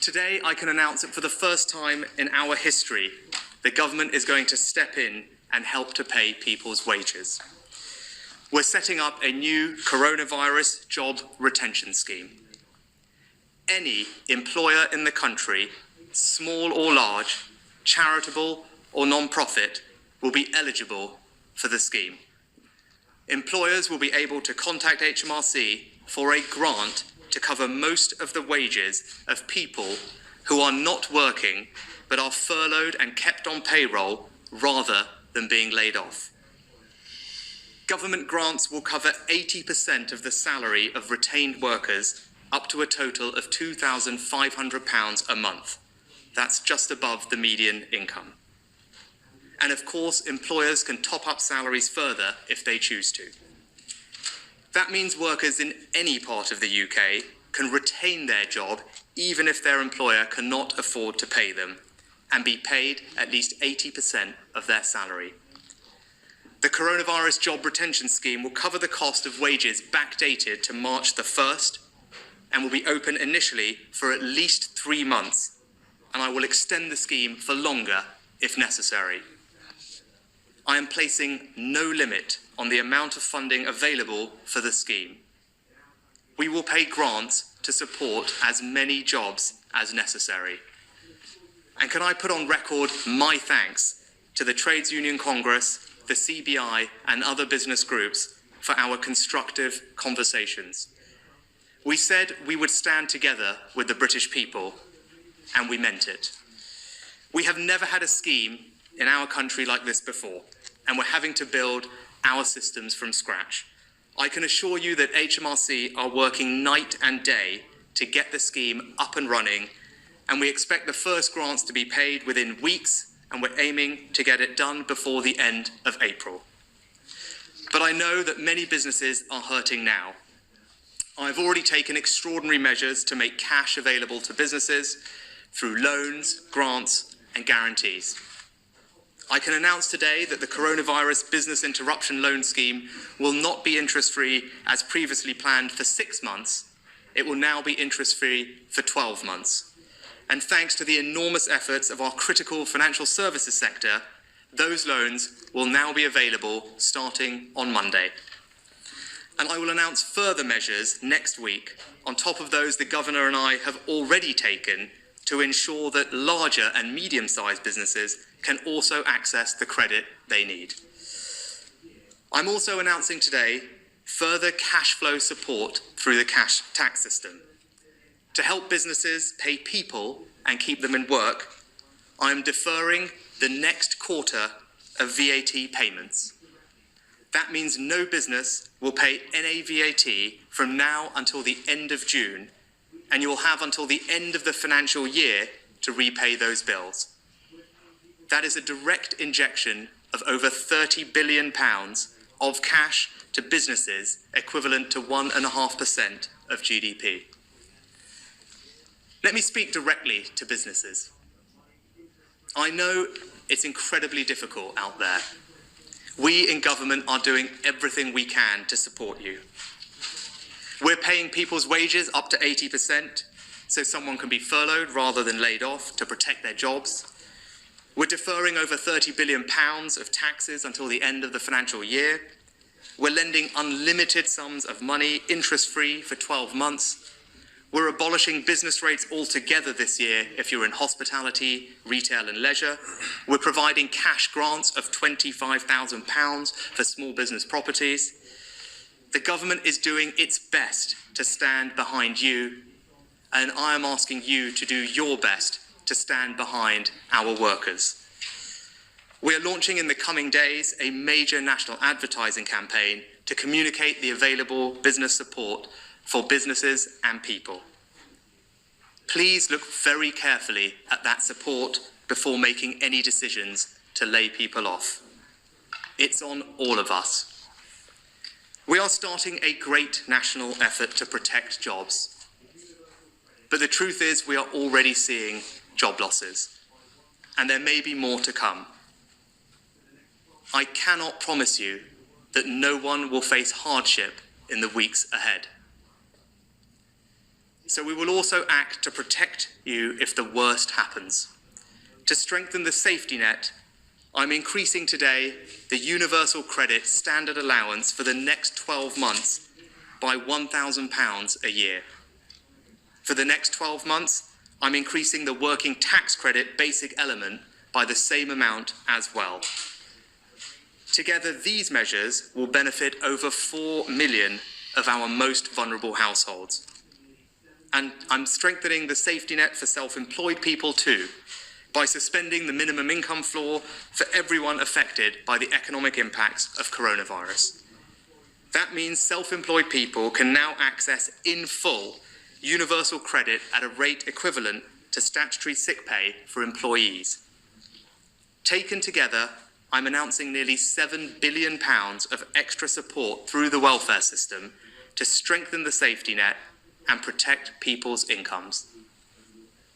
Today, I can announce that for the first time in our history, the government is going to step in and help to pay people's wages. We're setting up a new coronavirus job retention scheme. Any employer in the country, small or large, charitable or non-profit, will be eligible for the scheme. Employers will be able to contact HMRC for a grant to cover most of the wages of people who are not working but are furloughed and kept on payroll rather than being laid off. Government grants will cover 80% of the salary of retained workers up to a total of £2,500 a month. That's just above the median income. And of course, employers can top up salaries further if they choose to. That means workers in any part of the UK can retain their job even if their employer cannot afford to pay them, and be paid at least 80% of their salary. The Coronavirus Job Retention Scheme will cover the cost of wages backdated to March the 1st and will be open initially for at least 3 months, and I will extend the scheme for longer if necessary. I am placing no limit on the amount of funding available for the scheme. We will pay grants to support as many jobs as necessary. And can I put on record my thanks to the Trades Union Congress, the CBI and other business groups for our constructive conversations. We said we would stand together with the British people, and we meant it. We have never had a scheme in our country like this before, and we're having to build our systems from scratch. I can assure you that HMRC are working night and day to get the scheme up and running, and we expect the first grants to be paid within weeks, and we're aiming to get it done before the end of April. But I know that many businesses are hurting now. I've already taken extraordinary measures to make cash available to businesses through loans, grants, and guarantees. I can announce today that the Coronavirus Business Interruption Loan Scheme will not be interest-free as previously planned for 6 months. It will now be interest-free for 12 months. And thanks to the enormous efforts of our critical financial services sector, those loans will now be available starting on Monday. And I will announce further measures next week on top of those the Governor and I have already taken to ensure that larger and medium-sized businesses can also access the credit they need. I'm also announcing today further cash flow support through the cash tax system. To help businesses pay people and keep them in work, I'm deferring the next quarter of VAT payments. That means no business will pay any VAT from now until the end of June, and you will have until the end of the financial year to repay those bills. That is a direct injection of over £30 billion of cash to businesses, equivalent to 1.5% of GDP. Let me speak directly to businesses. I know it's incredibly difficult out there. We in government are doing everything we can to support you. We're paying people's wages up to 80% so someone can be furloughed rather than laid off to protect their jobs. We're deferring over £30 billion of taxes until the end of the financial year. We're lending unlimited sums of money, interest-free, for 12 months. We're abolishing business rates altogether this year if you're in hospitality, retail and leisure. We're providing cash grants of £25,000 for small business properties. The government is doing its best to stand behind you, and I am asking you to do your best to stand behind our workers. We are launching in the coming days a major national advertising campaign to communicate the available business support for businesses and people. Please look very carefully at that support before making any decisions to lay people off. It's on all of us. We are starting a great national effort to protect jobs. But the truth is we are already seeing job losses, and there may be more to come. I cannot promise you that no one will face hardship in the weeks ahead. So we will also act to protect you if the worst happens. To strengthen the safety net, I'm increasing today the universal credit standard allowance for the next 12 months by £1,000 a year. For the next 12 months, I'm increasing the working tax credit basic element by the same amount as well. Together, these measures will benefit over 4 million of our most vulnerable households. And I'm strengthening the safety net for self-employed people too, by suspending the minimum income floor for everyone affected by the economic impacts of coronavirus. That means self-employed people can now access in full universal credit at a rate equivalent to statutory sick pay for employees. Taken together, I'm announcing nearly £7 billion of extra support through the welfare system to strengthen the safety net and protect people's incomes.